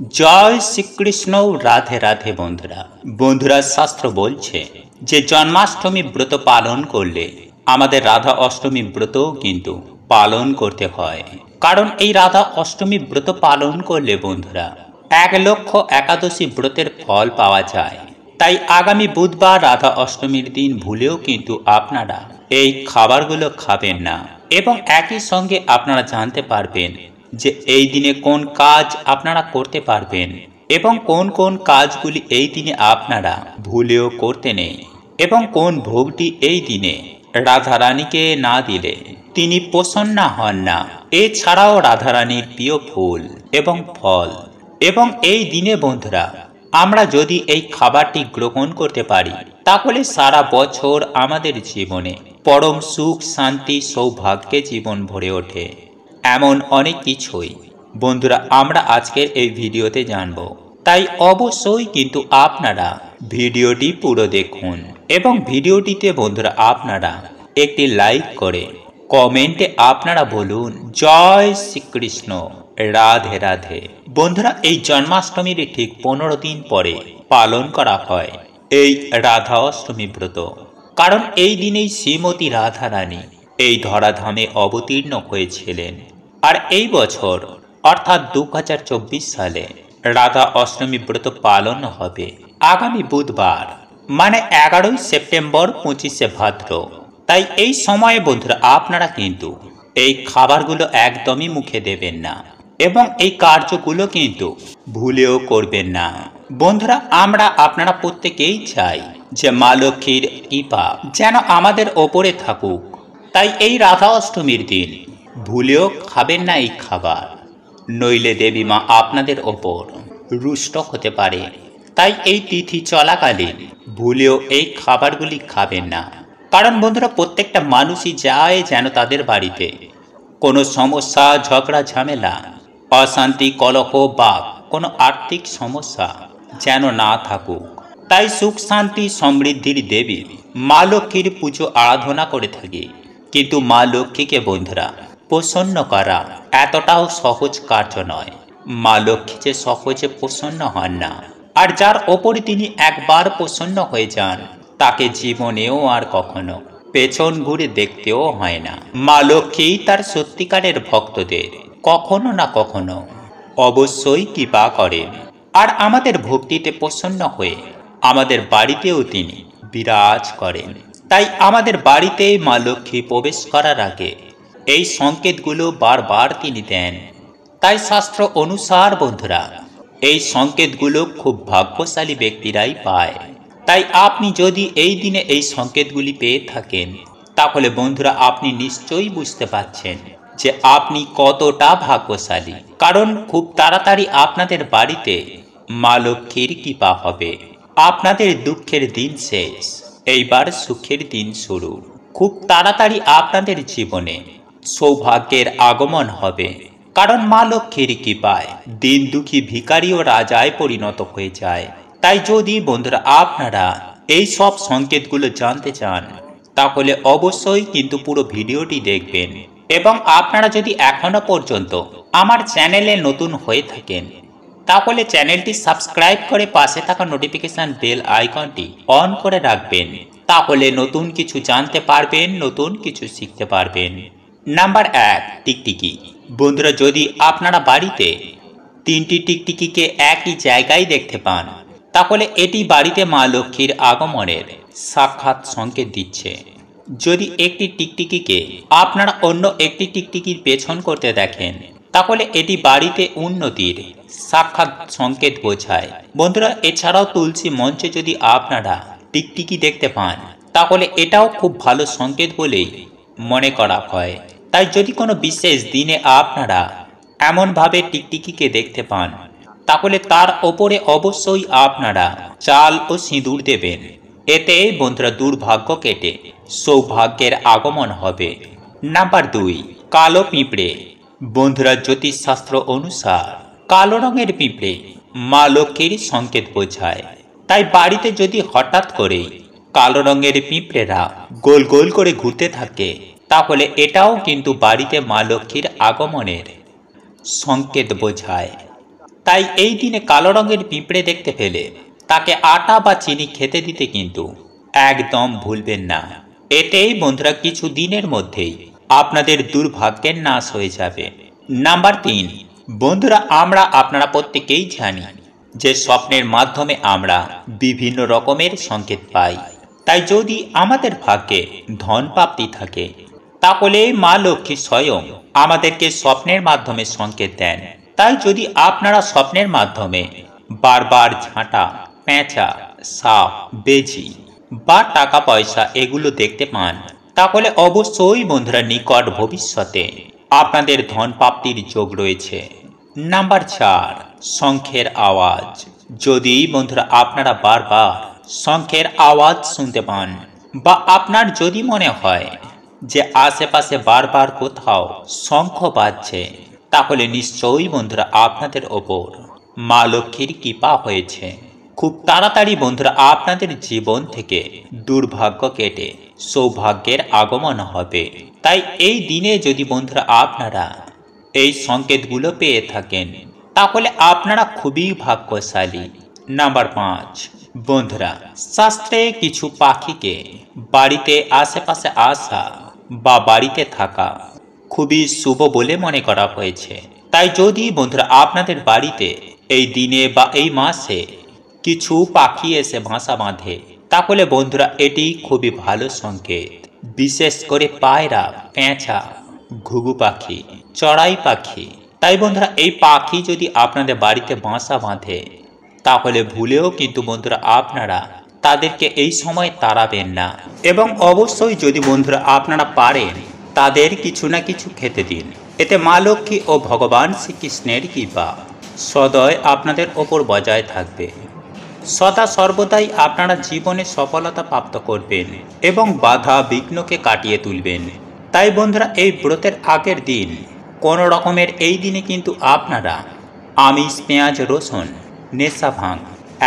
জয় শ্রীকৃষ্ণ। রাধে রাধে বন্ধুরা। বন্ধুরা, শাস্ত্র বলছে যে জন্মাষ্টমী ব্রত পালন করলে আমাদের রাধা অষ্টমী ব্রতও কিন্তু পালন করতে হয়। কারণ এই রাধা অষ্টমী ব্রত পালন করলে বন্ধুরা 1,00,000 একাদশী ব্রতের ফল পাওয়া যায়। তাই আগামী বুধবার রাধা অষ্টমীর দিন ভুলেও কিন্তু আপনারা এই খাবারগুলো খাবেন না। এবং একই সঙ্গে আপনারা জানতে পারবেন যে এই দিনে কোন কাজ আপনারা করতে পারবেন এবং কোন কোন কাজগুলি এই দিনে আপনারা ভুলেও করতে নেই, এবং কোন ভোগটি এই দিনে রাধারানীকে না দিলে তিনি প্রসন্ন হন না। এছাড়াও রাধারানীর প্রিয় ফুল এবং ফল। এবং এই দিনে বন্ধুরা আমরা যদি এই খাবারটি গ্রহণ করতে পারি তাহলে সারা বছর আমাদের জীবনে পরম সুখ শান্তি সৌভাগ্যে জীবন ভরে ওঠে। এমন অনেক কিছুই বন্ধুরা আমরা আজকের এই ভিডিওতে জানব। তাই অবশ্যই কিন্তু আপনারা ভিডিওটি পুরো দেখুন এবং ভিডিওটিতে বন্ধুরা আপনারা একটি লাইক করে কমেন্টে আপনারা বলুন জয় শ্রীকৃষ্ণ, রাধে রাধে। বন্ধুরা, এই জন্মাষ্টমীর ঠিক 15 দিন পরে পালন করা হয় এই রাধা অষ্টমী ব্রত। কারণ এই দিনেই শ্রীমতী রাধা রানী এই ধরাধামে অবতীর্ণ হয়েছিলেন। আর এই বছর অর্থাৎ 2024 সালে রাধা অষ্টমী ব্রত পালন হবে আগামী বুধবার, মানে 11ই সেপ্টেম্বর 25শে ভাদ্র। তাই এই সময়ে বন্ধুরা আপনারা কিন্তু এই খাবারগুলো একদমই মুখে দেবেন না এবং এই কার্যগুলো কিন্তু ভুলেও করবেন না। বন্ধুরা, আমরা আপনারা প্রত্যেকেই চাই যে মা লক্ষ্মীর কৃপা যেন আমাদের ওপরে থাকুক। তাই এই রাধা অষ্টমীর দিন ভুলেও খাবেন না এই খাবার, নইলে দেবী মা আপনাদের ওপর রুষ্ট হতে পারে। তাই এই তিথি চলাকালীন ভুলেও এই খাবারগুলি খাবেন না। কারণ বন্ধুরা প্রত্যেকটা মানুষই যায় যেন তাদের বাড়িতে কোনো সমস্যা, ঝগড়া ঝামেলা, অশান্তি, কলহ বা কোনো আর্থিক সমস্যা যেন না থাকুক। তাই সুখ শান্তি সমৃদ্ধির দেবী মা লক্ষ্মীর পুজো আরাধনা করে থাকি। কিন্তু মা লক্ষ্মীকে বন্ধুরা প্রসন্ন করা এতটাও সহজ কার্য নয়। মা লক্ষ্মী যে সহজে প্রসন্ন হন না, আর যার ওপরে তিনি একবার প্রসন্ন হয়ে যান তাকে জীবনেও আর কখনো পেছন ঘুরে দেখতেও হয় না। মা লক্ষ্মী তার সত্যিকারের ভক্তদের কখনো না কখনো অবশ্যই কৃপা করেন, আর আমাদের ভক্তিতে প্রসন্ন হয়ে আমাদের বাড়িতেও তিনি বিরাজ করেন। তাই আমাদের বাড়িতে মা লক্ষ্মী প্রবেশ করার আগে এই সংকেতগুলো বারবার তিনি দেন। তাই শাস্ত্র অনুসার বন্ধুরা এই সংকেতগুলো খুব ভাগ্যশালী ব্যক্তিরাই পায়। তাই আপনি যদি এই দিনে এই সংকেতগুলি পেয়ে থাকেন তাহলে বন্ধুরা আপনি নিশ্চয়ই বুঝতে পারছেন যে আপনি কতটা ভাগ্যশালী। কারণ খুব তাড়াতাড়ি আপনাদের বাড়িতে মা লক্ষ্মীর কৃপা হবে। আপনাদের দুঃখের দিন শেষ, এইবার সুখের দিন শুরু। খুব তাড়াতাড়ি আপনাদের জীবনে সৌভাগ্যের আগমন হবে। কারণ মা লক্ষ্মীর কৃপায় দিন দুঃখী ভিখারিও রাজায় পরিণত হয়ে যায়। তাই যদি বন্ধুরা আপনারা এই সব সংকেতগুলো জানতে চান তাহলে অবশ্যই কিন্তু পুরো ভিডিওটি দেখবেন। এবং আপনারা যদি এখনো পর্যন্ত আমার চ্যানেলে নতুন হয়ে থাকেন তাহলে চ্যানেলটি সাবস্ক্রাইব করে পাশে থাকা নোটিফিকেশন বেল আইকনটি অন করে রাখবেন। তাহলে নতুন কিছু জানতে পারবেন, নতুন কিছু শিখতে পারবেন। নাম্বার 1, টিকটিকি। বন্ধুরা, যদি আপনারা বাড়িতে 3টি টিকটিকিকে একই জায়গায় দেখতে পান তাহলে এটি বাড়িতে মা লক্ষ্মীর আগমনের সাক্ষাৎ সংকেত দিচ্ছে। যদি একটি টিকটিকিকে আপনারা অন্য একটি টিকটিকির পেছন করতে দেখেন তাহলে এটি বাড়িতে উন্নতির সাক্ষাৎ সংকেত বোঝায়। বন্ধুরা, এছাড়াও তুলসী মঞ্চে যদি আপনারা টিকটিকি দেখতে পান তাহলে এটাও খুব ভালো সংকেত বলেই মনে করা হয়। তাই যদি কোনো বিশেষ দিনে আপনারা এমনভাবে টিকটিকিকে দেখতে পান তাহলে তার ওপরে অবশ্যই আপনারা চাল ও সিঁদুর দেবেন। এতে বন্ধুরা দুর্ভাগ্য কেটে সৌভাগ্যের আগমন হবে। নাম্বার 2, কালো পিঁপড়ে। বন্ধুরা, জ্যোতিষশাস্ত্র অনুসার কালো রঙের পিঁপড়ে মা লক্ষ্মীর সংকেত বোঝায়। তাই বাড়িতে যদি হঠাৎ করে কালো রঙের পিঁপড়েরা গোল গোল করে ঘুরতে থাকে তাহলে এটাও কিন্তু বাড়িতে মা লক্ষ্মীর আগমনের সংকেত বোঝায়। তাই এই দিনে কালো রঙের পিঁপড়ে দেখতে পেলে তাকে আটা বা চিনি খেতে দিতে কিন্তু একদম ভুলবেন না। এতেই বন্ধুরা কিছু দিনের মধ্যেই আপনাদের দুর্ভাগ্যের নাশ হয়ে যাবে। নাম্বার 3, বন্ধুরা আপনারা প্রত্যেকেই জানি যে স্বপ্নের মাধ্যমে আমরা বিভিন্ন রকমের সংকেত পাই। তাই যদি আমাদের ভাগ্যে ধন প্রাপ্তি থাকে তাহলে মা লক্ষ্মী স্বয়ং আমাদেরকে স্বপ্নের মাধ্যমে সংকেত দেন। তাই যদি আপনারা স্বপ্নের মাধ্যমে বারবার ঝাঁটা, পেঁচা, সাপ, বেজি বা টাকা পয়সা এগুলো দেখতে পান তাহলে অবশ্যই বন্ধুরা নিকট ভবিষ্যতে আপনাদের ধন প্রাপ্তির যোগ রয়েছে। নাম্বার 4, শঙ্খের আওয়াজ। যদি বন্ধুরা আপনারা বারবার শঙ্খের আওয়াজ শুনতে পান বা আপনার যদি মনে হয় যে আশেপাশে বারবার কোথাও শঙ্খ বাজছে তাহলে নিশ্চয়ই বন্ধুরা আপনাদের ওপর মা লক্ষ্মীর কৃপা হয়েছে। খুব তাড়াতাড়ি বন্ধুরা আপনাদের জীবন থেকে দুর্ভাগ্য কেটে সৌভাগ্যের আগমন হবে। তাই এই দিনে যদি বন্ধুরা আপনারা এই সংকেতগুলো পেয়ে থাকেন তাহলে আপনারা খুবই ভাগ্যশালী। নাম্বার 5, বন্ধুরা শাস্ত্রে কিছু পাখিকে বাড়িতে আশেপাশে আসা বা বাড়িতে থাকা খুবই শুভ বলে মনে করা হয়েছে। তাই যদি বন্ধুরা আপনাদের বাড়িতে এই দিনে বা এই মাসে কিছু পাখি এসে বাসা বাঁধে তাহলে বন্ধুরা এটি খুবই ভালো সংকেত। বিশেষ করে পায়রা, পেঁচা, ঘুঘু পাখি, চড়াই পাখি। তাই বন্ধুরা এই পাখি যদি আপনাদের বাড়িতে বাসা বাঁধে তাহলে ভুলেও কিন্তু বন্ধুরা আপনারা তাদেরকে এই সময় তাড়াবেন না এবং অবশ্যই যদি বন্ধুরা আপনারা পারেন তাদের কিছু না কিছু খেতে দিন। এতে মা লক্ষ্মী ও ভগবান শ্রীকৃষ্ণের কৃপা সদয় আপনাদের ওপর বজায় থাকবে। সদা সর্বদাই আপনারা জীবনে সফলতা প্রাপ্ত করবেন এবং বাধা বিঘ্নকে কাটিয়ে তুলবেন। তাই বন্ধুরা এই ব্রতের আগের দিন কোনো রকমের এই দিনে কিন্তু আপনারা আমিষ, পেঁয়াজ, রসুন, নেশা ভাঙ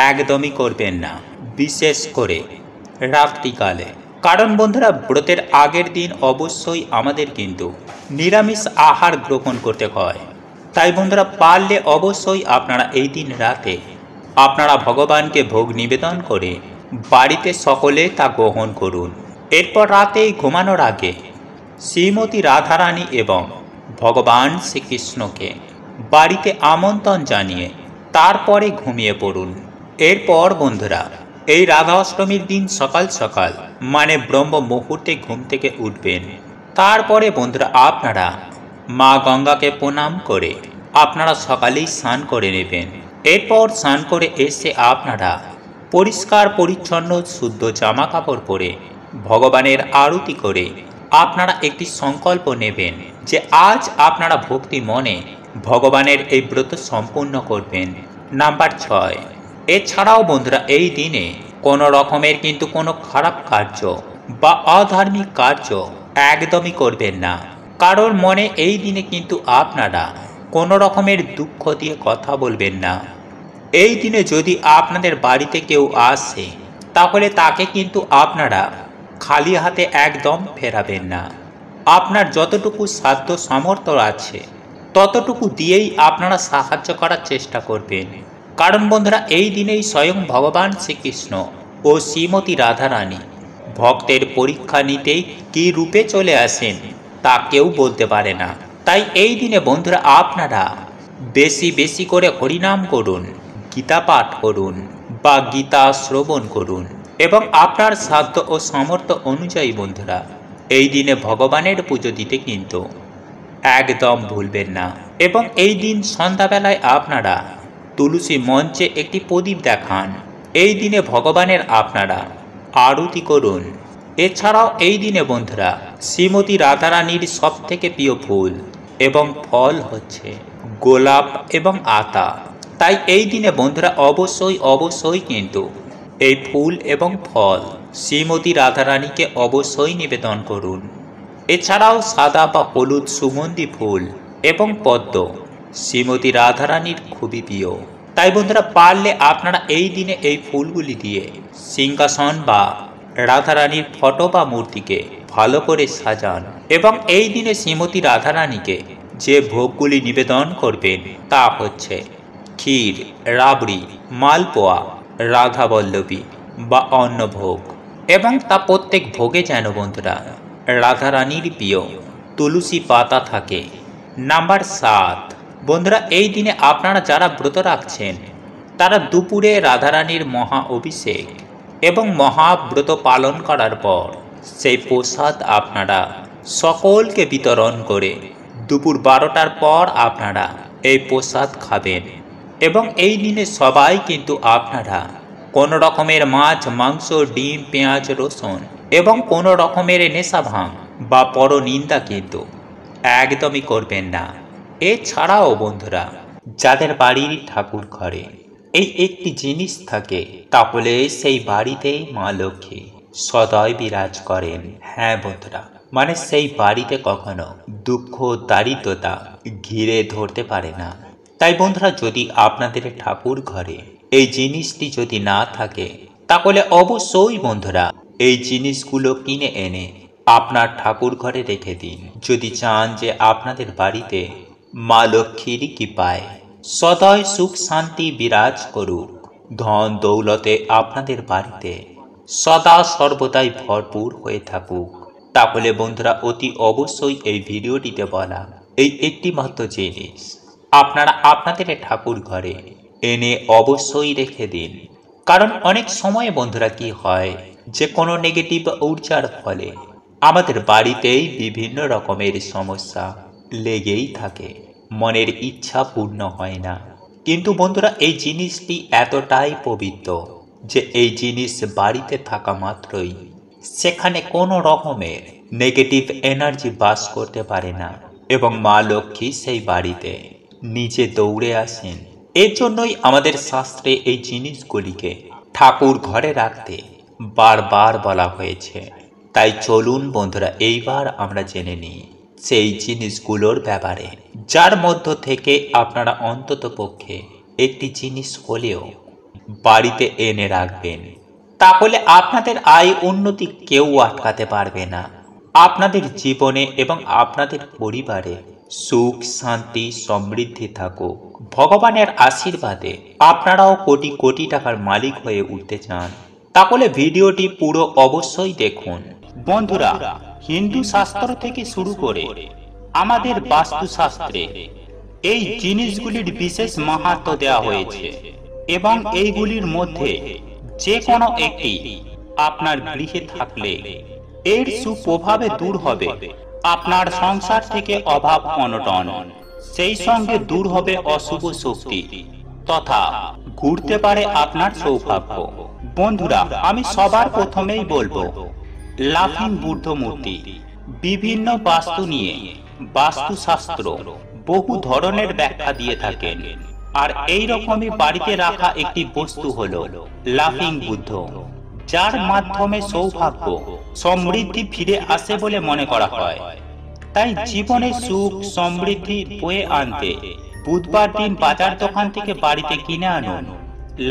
একদমই করবেন না, বিশেষ করে রাত্রিকালে। কারণ বন্ধুরা ব্রতের আগের দিন অবশ্যই আমাদের কিন্তু নিরামিষ আহার গ্রহণ করতে হয়। তাই বন্ধুরা পারলে অবশ্যই আপনারা এই দিন রাতে আপনারা ভগবানকে ভোগ নিবেদন করে বাড়িতে সকলে তা গ্রহণ করুন। এরপর রাতে ঘুমানোর আগে শ্রীমতী রাধারানী এবং ভগবান শ্রীকৃষ্ণকে বাড়িতে আমন্ত্রণ জানিয়ে তারপরে ঘুমিয়ে পড়ুন। এরপর বন্ধুরা এই রাধা অষ্টমীর দিন সকাল সকাল মানে ব্রহ্ম মুহূর্তে ঘুম থেকে উঠবেন। তারপরে বন্ধুরা আপনারা মা গঙ্গাকে প্রণাম করে আপনারা সকালেই স্নান করে নেবেন। এরপর স্নান করে এসে আপনারা পরিষ্কার পরিচ্ছন্ন শুদ্ধ জামা কাপড় পরে ভগবানের আরতি করে আপনারা একটি সংকল্প নেবেন যে আজ আপনারা ভক্তি মনে ভগবানের এই ব্রত সম্পূর্ণ করবেন। নাম্বার 6, এছাড়াও বন্ধুরা এই দিনে কোনো রকমের কিন্তু কোনো খারাপ কার্য বা অধার্মিক কার্য একদমই করবেন না। কারোর মনে এই দিনে কিন্তু আপনারা কোনো রকমের দুঃখ দিয়ে কথা বলবেন না। এই দিনে যদি আপনাদের বাড়িতে কেউ আসে তাহলে তাকে কিন্তু আপনারা খালি হাতে একদম ফেরাবেন না। আপনার যতটুকু সাধ্য সামর্থ্য আছে ততটুকু দিয়েই আপনারা সাহায্য করার চেষ্টা করবেন। কারণ বন্ধুরা এই দিনেই স্বয়ং ভগবান শ্রীকৃষ্ণ ও শ্রীমতী রাধারানী ভক্তের পরীক্ষা নিতেই কী রূপে চলে আসেন তা কেউ বলতে পারে না। তাই এই দিনে বন্ধুরা আপনারা বেশি বেশি করে হরিনাম করুন, গীতা পাঠ করুন বা গীতা শ্রবণ করুন এবং আপনার সাধ্য ও সামর্থ্য অনুযায়ী বন্ধুরা এই দিনে ভগবানের পুজো দিতে কিন্তু একদম ভুলবেন না। এবং এই দিন সন্ধ্যাবেলায় আপনারা তুলসী মঞ্চে একটি প্রদীপ দেখান। এই দিনে ভগবানের আপনারা আরতি করুন। এছাড়াও এই দিনে বন্ধুরা শ্রীমতী রাধারানীর সবথেকে প্রিয় ফুল এবং ফল হচ্ছে গোলাপ এবং আতা। তাই এই দিনে বন্ধুরা অবশ্যই কিন্তু এই ফুল এবং ফল শ্রীমতী রাধারানীকে অবশ্যই নিবেদন করুন। এছাড়াও সাদা বা হলুদ সুগন্ধি ফুল এবং পদ্ম শ্রীমতী রাধারানীর খুবই প্রিয়। তাই বন্ধুরা পারলে আপনারা এই দিনে এই ফুলগুলি দিয়ে সিংহাসন বা রাধারানীর ফটো বা মূর্তিকে ভালো করে সাজান এবং এই দিনে শ্রীমতী রাধারানীকে যে ভোগগুলি নিবেদন করবেন তা হচ্ছে ক্ষীর, রাবড়ি, মালপোয়া, রাধাবল্লভী বা অন্নভোগ, এবং তা প্রত্যেক ভোগে যেন বন্ধুরা রাধারানীর প্রিয় তুলসী পাতা থাকে। নাম্বার 7, বন্ধুরা এই দিনে আপনারা যারা ব্রত রাখছেন তারা দুপুরে রাধারানীর মহা অভিষেক এবং মহাব্রত পালন করার পর সেই প্রসাদ আপনারা সকলকে বিতরণ করে দুপুর 12টার পর আপনারা এই প্রসাদ খাবেন। এবং এই দিনে সবাই কিন্তু আপনারা কোনো রকমের মাছ, মাংস, ডিম, পেঁয়াজ, রসুন এবং কোনো রকমের নেশা ভাঙ বা পরনিন্দা কিন্তু একদমই করবেন না। এছাড়াও বন্ধুরা যাদের বাড়ির ঠাকুর ঘরে এই একটি জিনিস থাকে তাহলে সেই বাড়িতেই মা লক্ষ্মী সদয় বিরাজ করেন। হ্যাঁ বন্ধুরা, মানে সেই বাড়িতে কখনো দুঃখ দারিদ্রতা ঘিরে ধরতে পারে না। তাই বন্ধুরা যদি আপনাদের ঠাকুর ঘরে এই জিনিসটি যদি না থাকে তাহলে অবশ্যই বন্ধুরা এই জিনিসগুলো কিনে এনে আপনার ঠাকুর ঘরে রেখে দিন, যদি চান যে আপনাদের বাড়িতে মা লক্ষ্মীর কৃপায় সদয় সুখ শান্তি বিরাজ করুক, ধন দৌলতে আপনাদের বাড়িতে সদা সর্বদাই ভরপুর হয়ে থাকুক। তাহলে বন্ধুরা অতি অবশ্যই এই ভিডিওটিতে বলা এই একটি মাত্র জিনিস আপনারা আপনাদের ঠাকুর ঘরে এনে অবশ্যই রেখে দিন। কারণ অনেক সময় বন্ধুরা কি হয় যে কোনো নেগেটিভ ঊর্জার ফলে আমাদের বাড়িতেই বিভিন্ন রকমের সমস্যা লেগেই থাকে, মনের ইচ্ছা পূর্ণ হয় না। কিন্তু বন্ধুরা এই জিনিসটি এতটাই পবিত্র যে এই জিনিস বাড়িতে থাকা মাত্রই সেখানে কোনো রকমের নেগেটিভ এনার্জি বাস করতে পারে না এবং মা লক্ষ্মী সেই বাড়িতে নিজে দৌড়ে আসেন। এর জন্যই আমাদের শাস্ত্রে এই জিনিসগুলিকে ঠাকুর ঘরে রাখতে বারবার বলা হয়েছে। তাই চলুন বন্ধুরা এইবার আমরা জেনে নিই সেই জিনিসগুলোর ব্যাপারে, যার মধ্য থেকে আপনারা অন্তত পক্ষে একটি জিনিস হলেও বাড়িতে এনে রাখবেন। তাহলে আপনাদের আয় উন্নতি কেউ আটকাতে পারবে না। আপনাদের জীবনে এবং আপনাদের পরিবারে সুখ শান্তি সমৃদ্ধি থাকুক। ভগবানের আশীর্বাদে আপনারাও কোটি কোটি টাকার মালিক হয়ে উঠতে চান তাহলে ভিডিওটি পুরো অবশ্যই দেখুন। বন্ধুরা হিন্দু শাস্ত্র থেকে শুরু করে আমাদের বাস্তুশাস্ত্রে এই জিনিসগুলির বিশেষ মাহাত্ম্য দেওয়া হয়েছে এবং এইগুলির মধ্যে যে কোনো একটি আপনার গৃহে থাকলে এর সুপ্রভাবে দূর হবে আপনার সংসার থেকে অভাব অনটন, সেই সঙ্গে দূর হবে অশুভ শক্তি তথা ঘুরতে পারে আপনার সৌভাগ্য। বন্ধুরা আমি সবার প্রথমেই বলবো লাফিং বুদ্ধ মূর্তি। বিভিন্ন বাস্তু নিয়ে বাস্তুশাস্ত্র বহু ধরনের ব্যাখ্যা দিয়ে থাকেন, আর এই রকমই বাড়িতে রাখা একটি বস্তু হলো লাফিং বুদ্ধ, যার মাধ্যমে সৌভাগ্য সমৃদ্ধি ফিরে আসে বলে মনে করা হয়। তাই জীবনে সুখ সমৃদ্ধি বয়ে আনতে বুধবার দিন বাজার দোকান থেকে বাড়িতে কিনে আনুন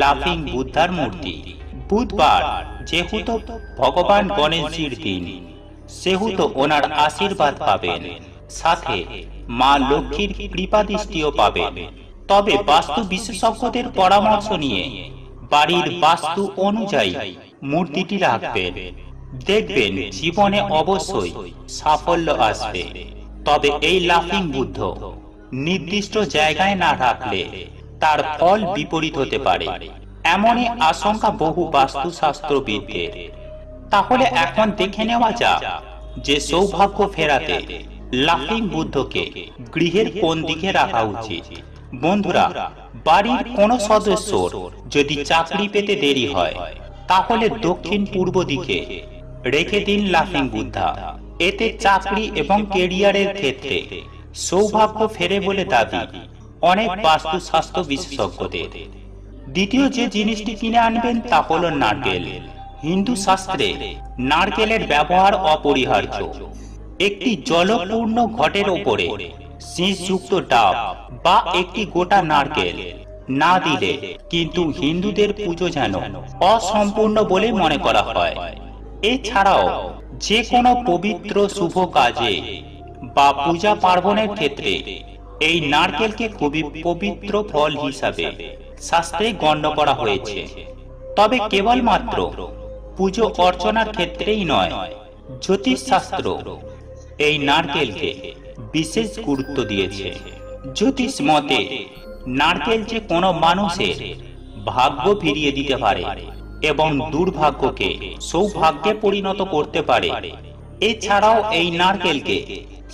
লাফিং বুদ্ধার মূর্তি। বুধবার যেহেতু ভগবান গণেশজির দিন, সেহেতু ওনার আশীর্বাদ পাবেন, সাথে মা লক্ষ্মীর কৃপা দৃষ্টিও পাবেন। তবে বাস্তু বিশেষজ্ঞদের পরামর্শ নিয়ে বাড়ির বাস্তু অনুযায়ী মূর্তিটি রাখবেন, দেখবেন জীবনে অবশ্যই সাফল্য আসবে। তবে এই লাফিং বুদ্ধ নির্দিষ্ট জায়গায় না রাখলে তার ফল বিপরীত হতে পারে, এমনই আশঙ্কা বহু বাস্তুশাস্ত্রবিদদের। তাহলে এখন দেখে নেওয়া যাক যে সৌভাগ্য ফেরাতে লাফিং বুদ্ধকে গৃহের কোন দিকে রাখা উচিত। বন্ধুরা বাড়ির কোনো সদস্যর যদি চাকরি পেতে দেরি হয় তাহলে দক্ষিণ পূর্ব দিকে রেখে দিন লাফিং বুদ্ধা। এতে চাকরি এবং ক্যারিয়ারের ক্ষেত্রে সৌভাগ্য ফেরে বলে দাবি অনেক বাস্তুশাস্ত্র বিশেষজ্ঞদের। দ্বিতীয় যে জিনিসটি কিনে আনবেন তা হলো নারকেল। হিন্দু শাস্ত্রে নারকেলের ব্যবহার অপরিহার্য। একটি জলপূর্ণ ঘটের ওপরে শীষযুক্ত ডাব বা একটি গোটা নারকেল না দিলে কিন্তু হিন্দুদের পুজো যেন অসম্পূর্ণ বলে মনে করা হয়। এছাড়াও যে কোনো পবিত্র শুভ কাজে বা পূজা পার্বণের ক্ষেত্রে এই নারকেলকে খুবই পবিত্র ফল হিসাবে শাস্ত্রে গণ্য করা হয়েছে। তবে কেবলমাত্র পুজো অর্চনার ক্ষেত্রেই নয়, জ্যোতিষশাস্ত্র এই নারকেলকে বিশেষ গুরুত্ব দিয়েছে। জ্যোতিষ মতে নারকেল যে কোনো মানুষের ভাগ্য ফিরিয়ে দিতে পারে এবং দুর্ভাগ্যকে সৌভাগ্যে পরিণত করতে পারে। এছাড়াও এই নারকেলকে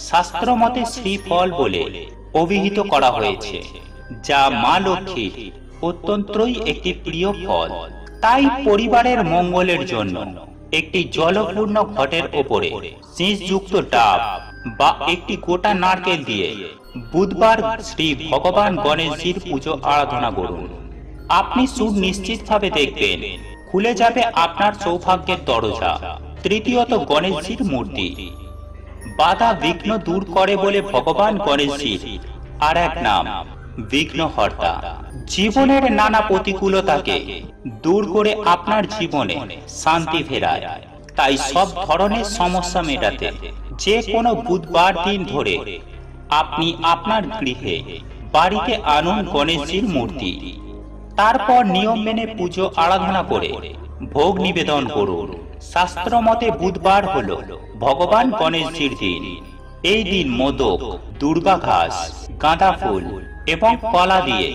শাস্ত্র মতে শ্রীফল বলে অভিহিত করা হয়েছে, যা মা লক্ষ্মীর অত্যন্তই একটি প্রিয় ফল। তাই পরিবারের মঙ্গলের জন্য একটি জলপূর্ণ ঘটের ওপরে শীষযুক্ত ডাব বা একটি গোটা নারকেল দিয়ে বুধবার শ্রী ভগবান গণেশজির পুজো আরাধনা করুন। আপনি সুনিশ্চিতভাবে দেখবেন খুলে যাবে আপনার সৌভাগ্যের দরজা। তৃতীয়ত, গণেশজির মূর্তি বাধা বিঘ্ন দূর করে বলে ভগবান গণেশজির আর এক নাম বিঘ্নহর্তা। জীবনের নানা প্রতিকূলতাকে দূর করে আপনার জীবনে শান্তি ফেরায়। তাই সব ধরনের সমস্যা মেটাতে যে কোনো বুধবার দিন ধরে আপনি আপনার গৃহে বাড়িতে আনুন গণেশজির মূর্তি। তারপর নিয়ম মেনে পুজো আরাধনা করে ভোগ নিবেদন করুন। শাস্ত্র মতে বুধবার হলো ভগবান গণেশজির দিন। এই দিন মোদক, দুর্বা ঘাস, গাঁদা ফুল এবং কলা দিয়ে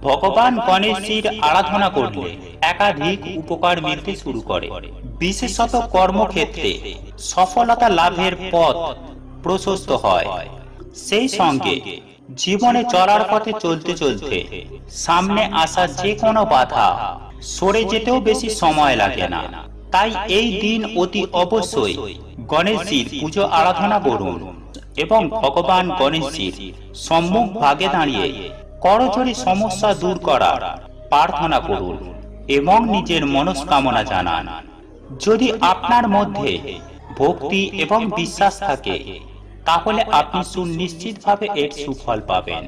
ভগবান গণেশজির আরাধনা করলে একাধিক উপকার মিলতে শুরু করে। বিশেষত কর্মক্ষেত্রে সফলতা লাভের পথ প্রশস্ত হয়। সেই সঙ্গে জীবনে চলার পথে চলতে চলতে সামনে আসা যে কোনো বাধা সরে যেতেও বেশি সময় লাগে না। তাই এই দিন অতি অবশ্যই গণেশজির পুজো আরাধনা করুন এবং ভগবান গণেশজির সম্মুখ ভাগে দাঁড়িয়ে করজোড়ে সমস্যা দূর করার প্রার্থনা করুন এবং নিজের মনস্কামনা জানান। যদি আপনার মধ্যে ভক্তি এবং বিশ্বাস থাকে, তাহলে আপনি সুনিশ্চিতভাবে এর সুফল পাবেন।